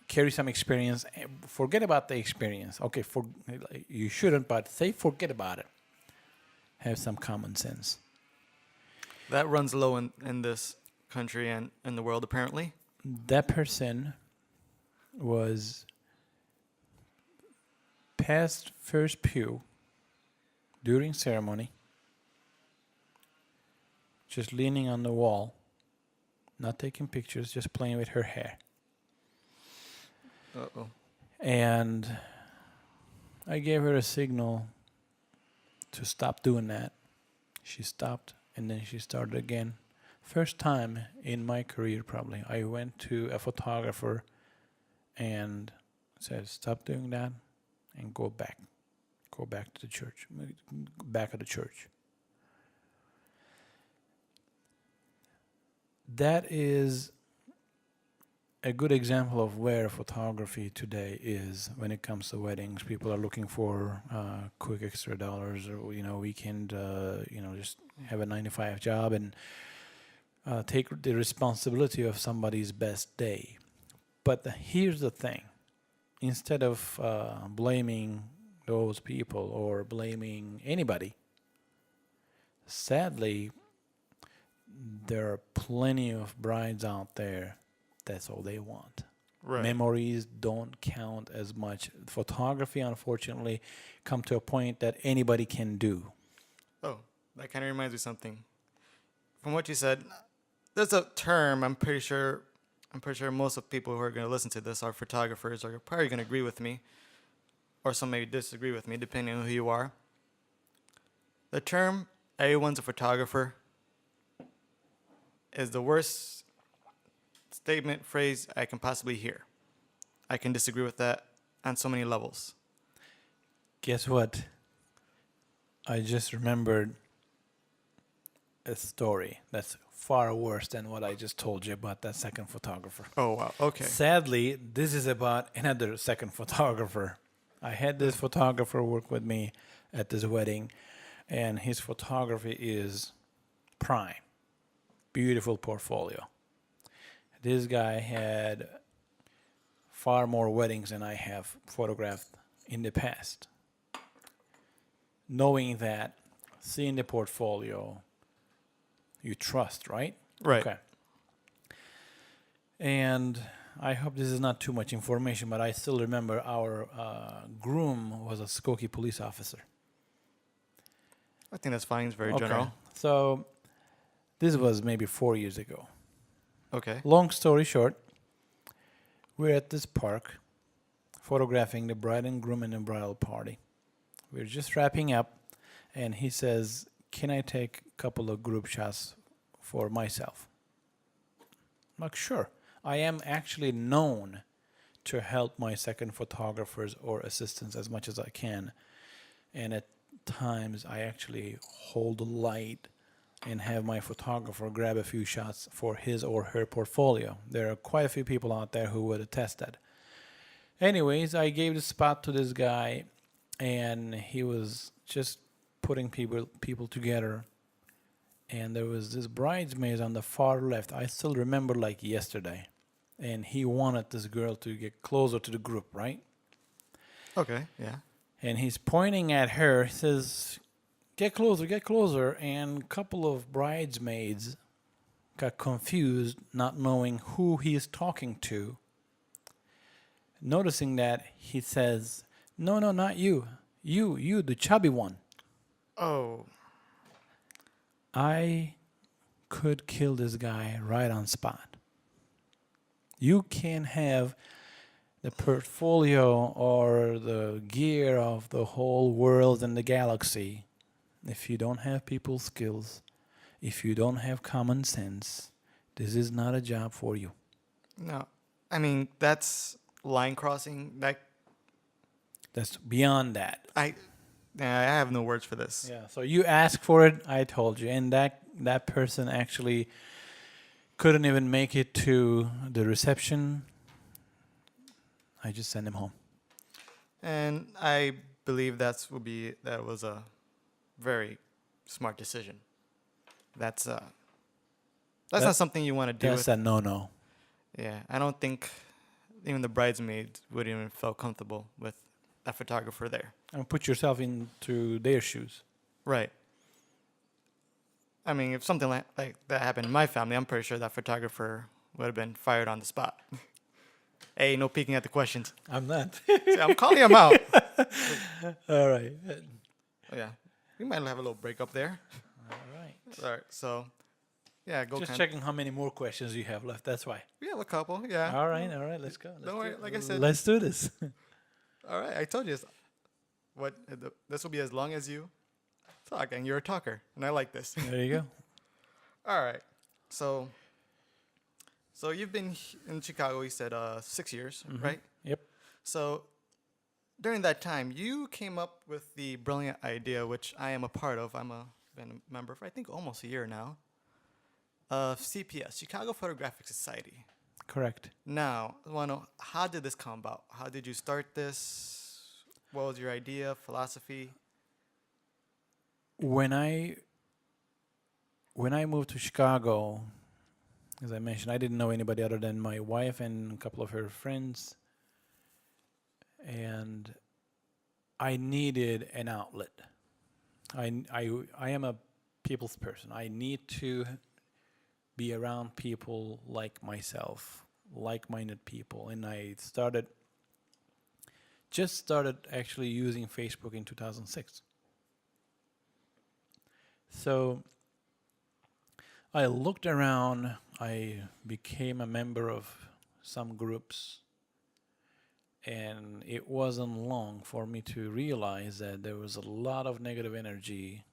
carry some experience. Forget about the experience. Okay, you shouldn't, but say forget about it. Have some common sense. That runs low in this country and in the world, apparently. That person was past first pew during ceremony, just leaning on the wall, not taking pictures, just playing with her hair. Uh-oh. And I gave her a signal to stop doing that. She stopped, and then she started again. First time in my career, probably, I went to a photographer and said, stop doing that and go back. Go back to the church. Back of the church. That is a good example of where photography today is when it comes to weddings. People are looking for quick extra dollars, or weekend, just have a 9-to-5 job and take the responsibility of somebody's best day. But here's the thing: instead of blaming those people or blaming anybody, sadly, there are plenty of brides out there. That's all they want. Right. Memories don't count as much. Photography, unfortunately, come to a point that anybody can do. Oh, that kind of reminds me of something. From what you said, there's a term I'm pretty sure most of the people who are going to listen to this are photographers are probably going to agree with me, or some maybe disagree with me, depending on who you are. The term "everyone's a photographer" is the worst statement, phrase I can possibly hear. I can disagree with that on so many levels. Guess what? I just remembered a story that's far worse than what I just told you about that second photographer. Oh wow. Okay. Sadly, this is about another second photographer. I had this photographer work with me at this wedding, and his photography is prime. Beautiful portfolio. This guy had far more weddings than I have photographed in the past. Knowing that, seeing the portfolio, you trust, right? Right. Okay. And I hope this is not too much information, but I still remember our groom was a Skokie police officer. I think that's fine. It's very Okay. general. So this was maybe 4 years ago. Okay. Long story short, we're at this park photographing the bride and groom and the bridal party. We're just wrapping up, and he says, "Can I take a couple of group shots for myself?" I'm like, sure. I am actually known to help my second photographers or assistants as much as I can. And at times, I actually hold the light and have my photographer grab a few shots for his or her portfolio. There are quite a few people out there who would attest that. Anyways, I gave the spot to this guy, and he was just putting people together. And there was this bridesmaid on the far left. I still remember like yesterday. And he wanted this girl to get closer to the group, right? Okay. Yeah. And he's pointing at her. He says, get closer, get closer. And a couple of bridesmaids got confused, not knowing who he is talking to. Noticing that, he says, no, not you. You, the chubby one. Oh. I could kill this guy right on spot. You can have the portfolio or the gear of the whole world and the galaxy. If you don't have people skills, if you don't have common sense, this is not a job for you. No. I mean, that's line crossing. That's beyond that. I have no words for this. Yeah. So you asked for it, I told you, and that person actually couldn't even make it to the reception. I just sent him home. And I believe that was a very smart decision. That's not something you want to do. That's a no-no. Yeah, I don't think even the bridesmaids would even feel comfortable with a photographer there. And put yourself into their shoes. Right. I mean, if something like that happened in my family, I'm pretty sure that photographer would have been fired on the spot. Hey, no peeking at the questions. I'm not. See, I'm calling him out. All right. Oh, yeah, we might have a little break up there. All right. All right, so yeah, go. Just checking how many more questions you have left. That's why. We have a couple. Yeah. All right. Let's go. Don't worry. Like I said. Let's do this. All right, I told you. This will be as long as you talk, and you're a talker, and I like this. There you go. All right, so you've been in Chicago. You said 6 years, right? Yep. So during that time, you came up with the brilliant idea, which I am a part of. Been a member for I think almost a year now. Of CPS, Chicago Photographic Society. Correct. Now, I want to know, how did this come about? How did you start this? What was your idea, philosophy? When I moved to Chicago, as I mentioned, I didn't know anybody other than my wife and a couple of her friends. And I needed an outlet. I am a people's person. I need to be around people like myself, like-minded people. And I started actually using Facebook in 2006. So I looked around, I became a member of some groups, and it wasn't long for me to realize that there was a lot of negative energy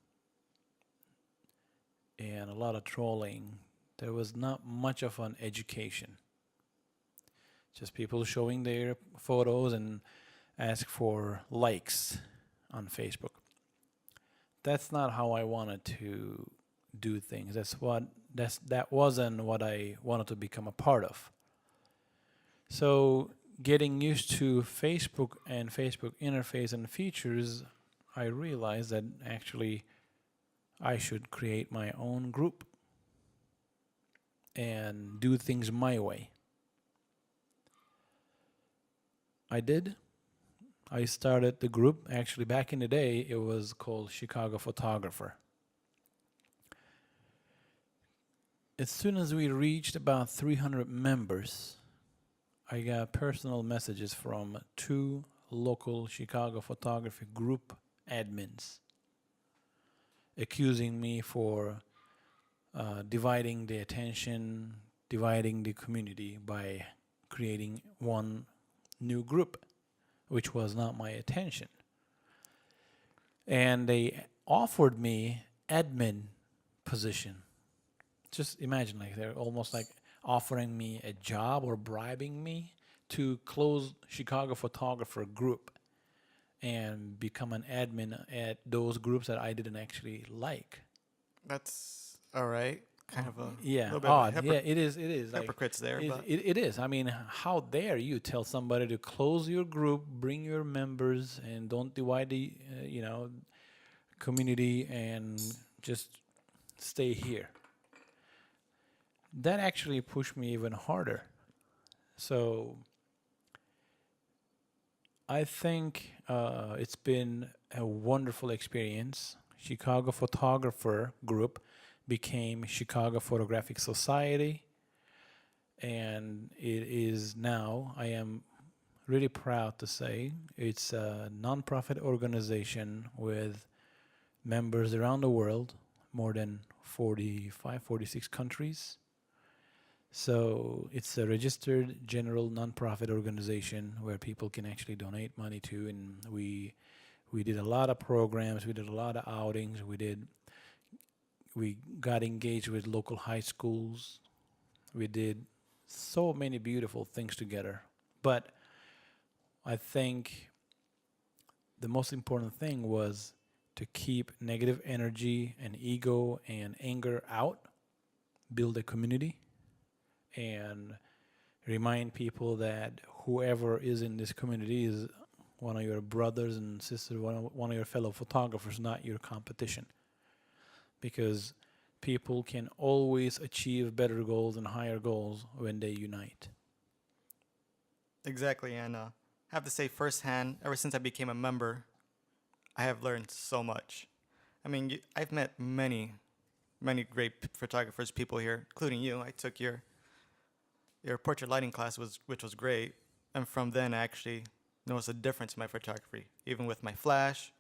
and a lot of trolling. There was not much of an education. Just people showing their photos and ask for likes on Facebook. That's not how I wanted to do things. That's that wasn't what I wanted to become a part of. So getting used to Facebook and Facebook interface and features, I realized that actually I should create my own group and do things my way. I did. I started the group. Actually, back in the day, it was called Chicago Photographer. As soon as we reached about 300 members, I got personal messages from two local Chicago photography group admins accusing me for dividing the attention, dividing the community by creating one new group, which was not my attention. And they offered me admin position. Just imagine, like they're almost like offering me a job or bribing me to close Chicago photographer group and become an admin at those groups that I didn't actually like. That's all right. Kind of a Yeah, little bit of a odd. Yeah, it is. It is like hypocrites there, but it is. I mean, how dare you tell somebody to close your group, bring your members, and don't divide the community and just stay here. That actually pushed me even harder. So I think it's been a wonderful experience. Chicago Photographer Group became Chicago Photographic Society, and it is now, I am really proud to say, it's a nonprofit organization with members around the world, more than 45, 46 countries. So it's a registered general nonprofit organization where people can actually donate money to, and we did a lot of programs, we did a lot of outings, we got engaged with local high schools, we did so many beautiful things together. But I think the most important thing was to keep negative energy and ego and anger out, build a community, and remind people that whoever is in this community is one of your brothers and sisters, one of your fellow photographers, not your competition. Because people can always achieve better goals and higher goals when they unite. exactly. And I have to say firsthand, ever since I became a member, I have learned so much. I mean, I've met many great photographers, people here, including you. I took your portrait lighting class, which was great, and from then I actually noticed a difference in my photography, even with my flash.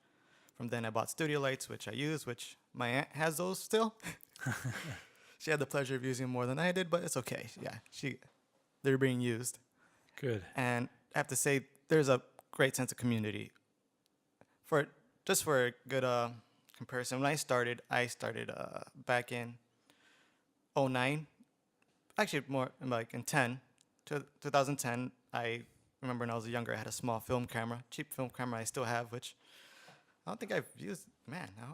From then I bought studio lights, which I use, which my aunt has those still. She had the pleasure of using them more than I did, but it's okay. Yeah, they're being used, Good. and I have to say there's a great sense of community. For a good comparison, when I started back in '09. Actually more like in 2010. I remember when I was younger, I had a small film camera, cheap film camera I still have, which I don't think I've used. Man, I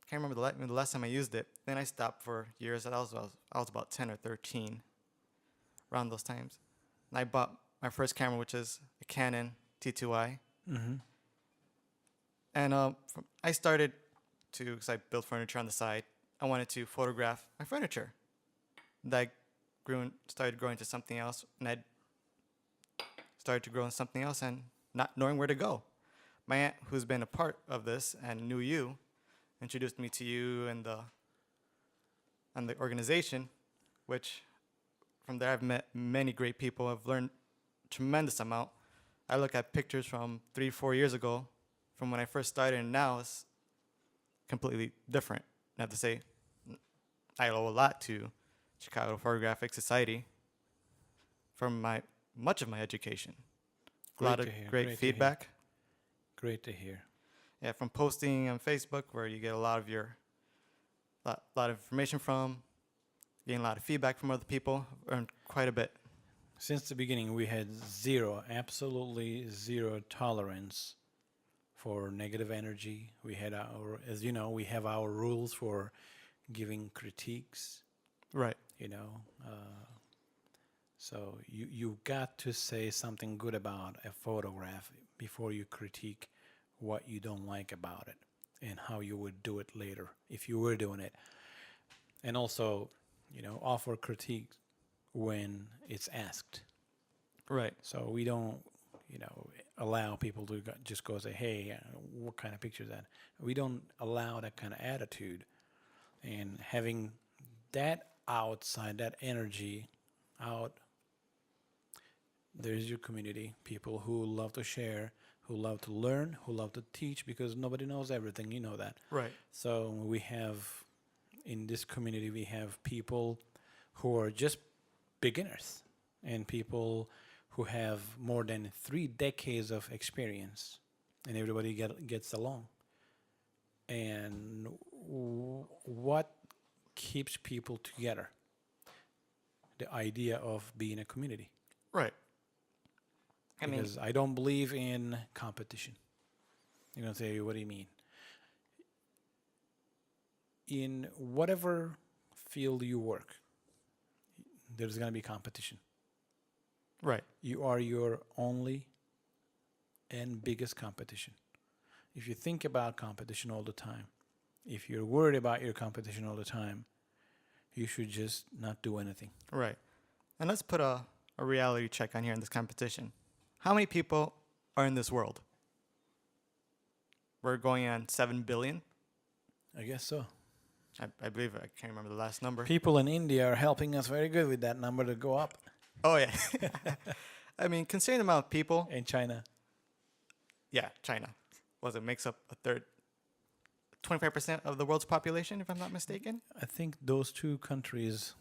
can't remember the last time I used it. Then I stopped for years. I was about 10 or 13, around those times. And I bought my first camera, which is a Canon T2i. Mm-hmm. And I started to, because I built furniture on the side, I wanted to photograph my furniture. That started growing to something else, and I started to grow into something else, and not knowing where to go. My aunt, who's been a part of this and knew you, introduced me to you and the organization, which from there I've met many great people. I've learned tremendous amount. I look at pictures from 3-4 years ago, from when I first started, and now it's completely different. I have to say, I owe a lot to Chicago Photographic Society for much of my education. A lot of great feedback. Great to hear. Yeah, from posting on Facebook, where you get a lot of information from, getting a lot of feedback from other people, earned quite a bit. Since the beginning, we had absolutely zero tolerance for negative energy. We had we have our rules for giving critiques. Right. you know. So you got to say something good about a photograph before you critique what you don't like about it and how you would do it later if you were doing it. And also, offer critique when it's asked. Right. So we don't, allow people to just go say, "Hey, what kind of picture is that?" We don't allow that kind of attitude, and having that outside, that energy out. There's your community, people who love to share, who love to learn, who love to teach, because nobody knows everything. You know that. Right. So we have in this community, we have people who are just beginners and people who have more than 3 decades of experience, and everybody gets along. And what keeps people together? The idea of being a community. Right. I mean, Because I don't believe in competition. You're going to say, what do you mean? In whatever field you work, there's going to be competition. right. You are your only and biggest competition. If you think about competition all the time, if you're worried about your competition all the time, you should just not do anything. Right. And let's put a reality check on here in this competition. How many people are in this world? We're going on 7 billion. I guess so. I believe I can't remember the last number. People in India are helping us very good with that number to go up. Oh, yeah. I mean, considering the amount of people. In China. Yeah, China. It makes up a third, 25% of the world's population, if I'm not mistaken? I think those two countries,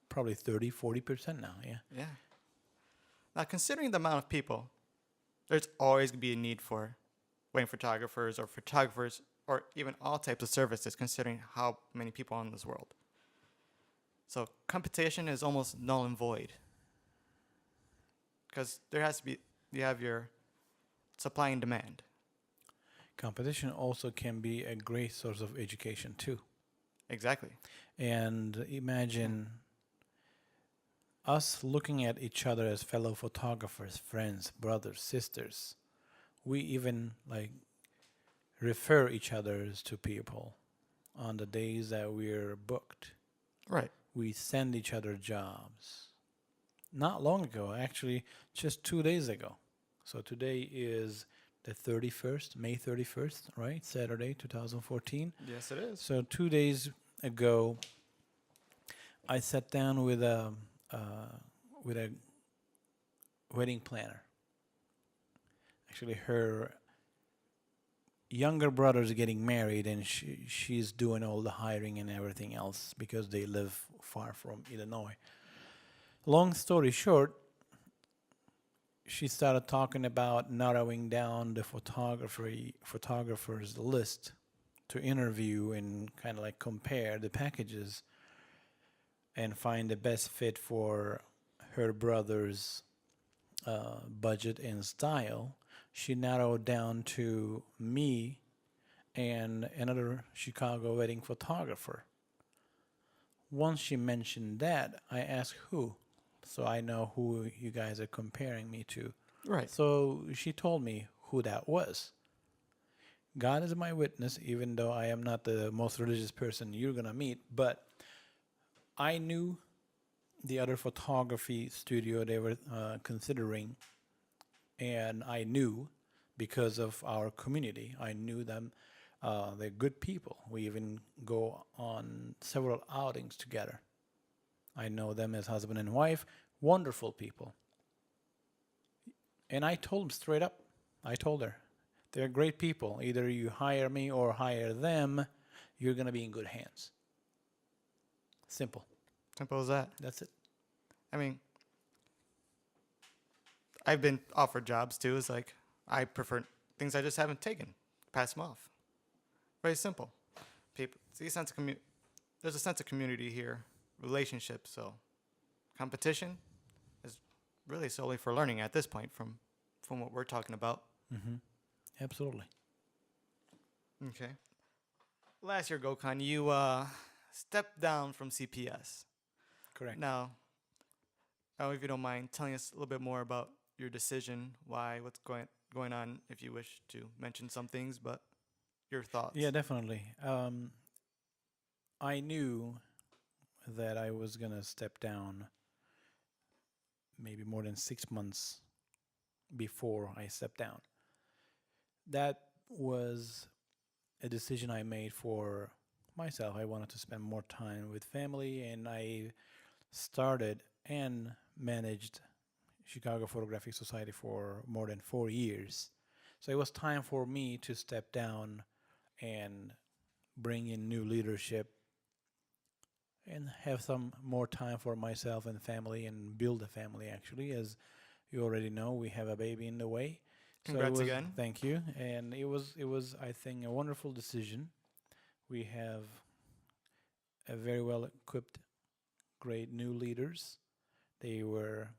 probably 30-40% now, yeah. Yeah. Now, considering the amount of people, there's always going to be a need for wedding photographers or even all types of services, considering how many people are in this world. So competition is almost null and void. Because there has to be, you have your supply and demand. Competition also can be a great source of education too. Exactly. And imagine us looking at each other as fellow photographers, friends, brothers, sisters. We even refer each other to people on the days that we're booked. Right. We send each other jobs. Not long ago, actually, just 2 days ago. So today is the 31st, May 31st, right? Saturday, 2014. Yes, it is. So 2 days ago, I sat down with a wedding planner. Actually, her younger brother's getting married, and she's doing all the hiring and everything else because they live far from Illinois. Long story short, she started talking about narrowing down the photographer's list to interview and kind of compare the packages and find the best fit for her brother's budget and style. She narrowed down to me and another Chicago wedding photographer. Once she mentioned that, I asked who, so I know who you guys are comparing me to. Right. So she told me who that was. God is my witness, even though I am not the most religious person you're going to meet, but I knew the other photography studio they were considering, and I knew because of our community. I knew them. They're good people. We even go on several outings together. I know them as husband and wife, wonderful people. And I told them straight up, I told her, they're great people. Either you hire me or hire them, you're going to be in good hands. Simple. Simple as that. That's it. I mean, I've been offered jobs too. It's I prefer things I just haven't taken. Pass them off. Very simple. People see a sense of there's a sense of community here, relationships. So competition is really solely for learning at this point from what we're talking about. Mm-hmm. Absolutely. Okay. Last year, Gokhan, you stepped down from CPS. Correct. Now, I don't know if you don't mind telling us a little bit more about your decision, why, what's going on, if you wish to mention some things, but your Yeah, thoughts. definitely. I knew that I was gonna step down maybe more than 6 months before I stepped down. That was a decision I made for myself. I wanted to spend more time with family, and I started and managed Chicago Photographic Society for more than 4 years. So it was time for me to step down and bring in new leadership and have some more time for myself and family and build a family. Actually, as you already know, we have a baby in the way. So it Congrats was, again. thank you, and it was I think a wonderful decision. We have a very well equipped, great new leaders. They were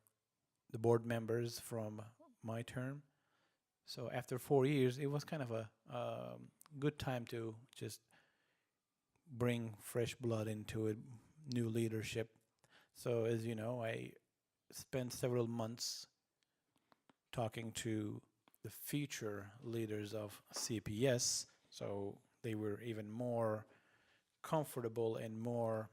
the board members from my term. So after 4 years, it was kind of a good time to just bring fresh blood into it, new leadership. So as you know, I spent several months talking to the future leaders of CPS. So they were even more comfortable and more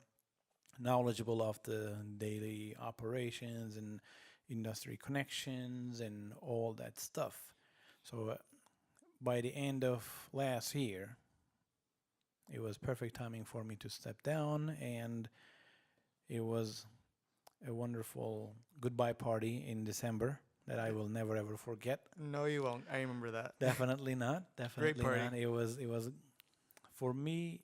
knowledgeable of the daily operations and industry connections and all that stuff. So by the end of last year, it was perfect timing for me to step down, and it was a wonderful goodbye party in December that I will never ever forget. No, you won't. I remember that. Definitely not. Great Definitely party. not. It was for me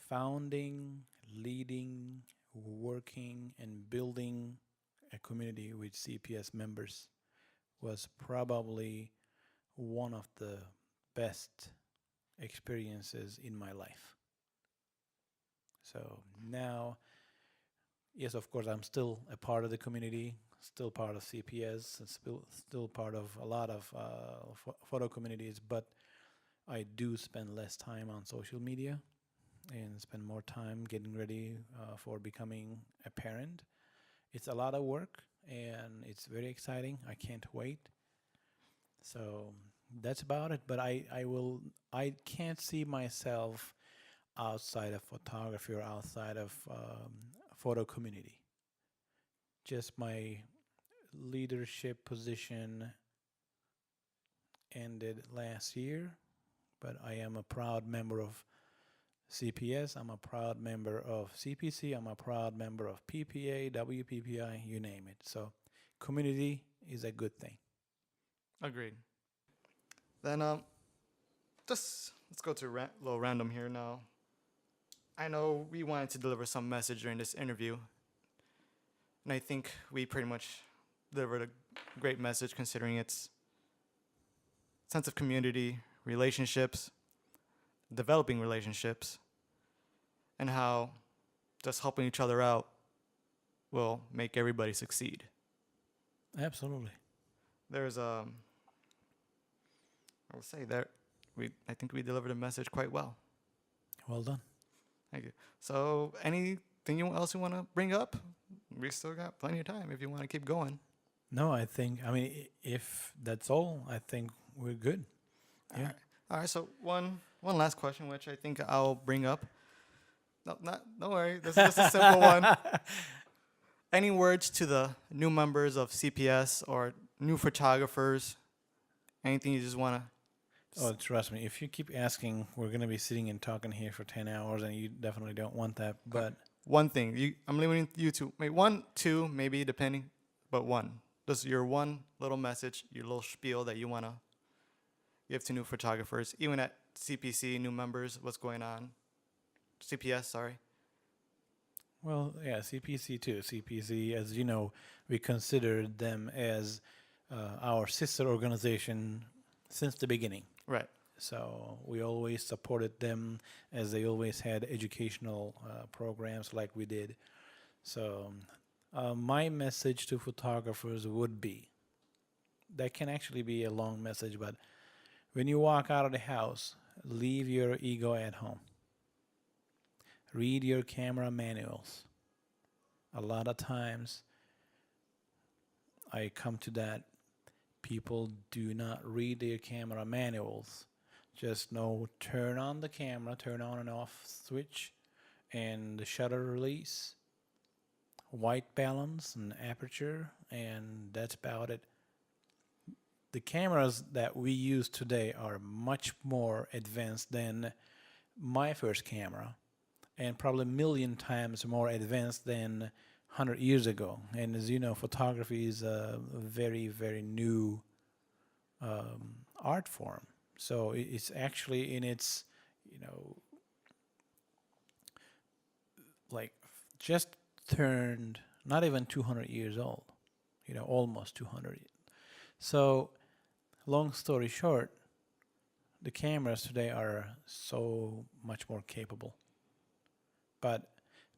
founding, leading, working and building a community with CPS members was probably one of the best experiences in my life. So now, yes, of course, I'm still a part of the community, still part of CPS, and still part of a lot of photo communities, but I do spend less time on social media and spend more time getting ready for becoming a parent. It's a lot of work and it's very exciting. I can't wait. So that's about it. But I can't see myself outside of photography or outside of photo community. Just my leadership position ended last year, but I am a proud member of CPS. I'm a proud member of CPC. I'm a proud member of PPA, WPPI, you name it. So, community is a good thing. Agreed. Then, just let's go to a little random here now. I know we wanted to deliver some message during this interview, and I think we pretty much delivered a great message considering its sense of community, relationships, developing relationships, and how just helping each other out will make everybody succeed. Absolutely. There's I will say that I think we delivered a message quite well. Well done. Thank you. So, anything else you want to bring up? We still got plenty of time if you want to keep going. No, I mean, if that's all, I think we're good. All Yeah. right. All right. So one last question, which I think I'll bring up. No, not don't worry. This is just a simple one. Any words to the new members of CPS or new photographers? Anything you just want to? Oh, trust me, if you keep asking, we're going to be sitting and talking here for 10 hours, and you definitely don't want that. But One thing. I'm leaving you to maybe one, two, maybe depending, but one. Just your one little message, your little spiel that you want to give to new photographers, even at CPC, new members, what's going on? CPS, sorry. well, yeah, CPC too. CPC, as you know, we considered them as our sister organization since the beginning. Right. So we always supported them as they always had educational programs like we did. So my message to photographers would be that can actually be a long message, but when you walk out of the house, leave your ego at home. Read your camera manuals. A lot of times I come to that people do not read their camera manuals. Just know turn on the camera, turn on and off switch, and the shutter release, white balance and aperture, and that's about it. The cameras that we use today are much more advanced than my first camera, and probably a million times more advanced than 100 years ago. And as you know, photography is a very, very new art form. So it's actually in its, you know, like just turned not even 200 years old, almost 200. So, long story short, the cameras today are so much more capable. But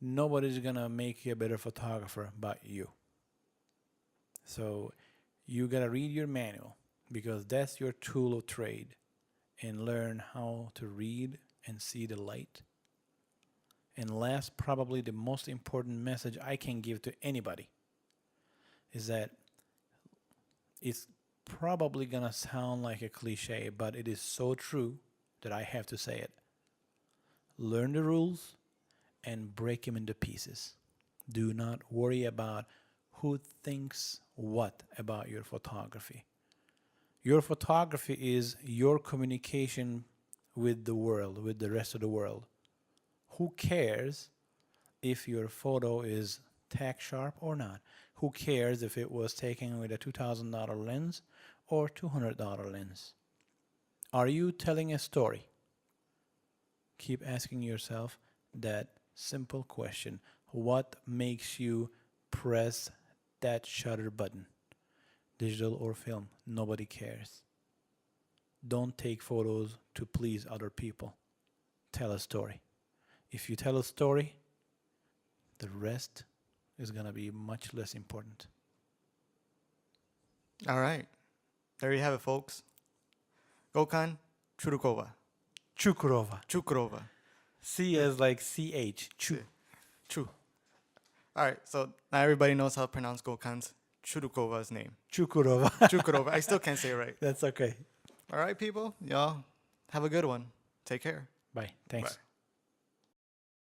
nobody's gonna make you a better photographer but you. So, you gotta read your manual because that's your tool of trade and learn how to read and see the light. And last, probably the most important message I can give to anybody is that it's probably gonna sound like a cliche, but it is so true that I have to say it. Learn the rules and break them into pieces. Do not worry about who thinks what about your photography. Your photography is your communication with the world, with the rest of the world. Who cares if your photo is tack sharp or not? Who cares if it was taken with a $2,000 lens or $200 lens? Are you telling a story? Keep asking yourself that simple question. What makes you press that shutter button? Digital or film, nobody cares. Don't take photos to please other people. Tell a story. If you tell a story, the rest is going to be much less important. All right. There you have it, folks. Gokhan Cukurova. Cukurova. Cukurova. C as like CH. Chu. All right. So now everybody knows how to pronounce Gokhan's Churukova's name. Cukurova. Cukurova. I still can't say it right. That's okay. All right, people. Y'all have a good one. Take care. Bye. Thanks. Bye.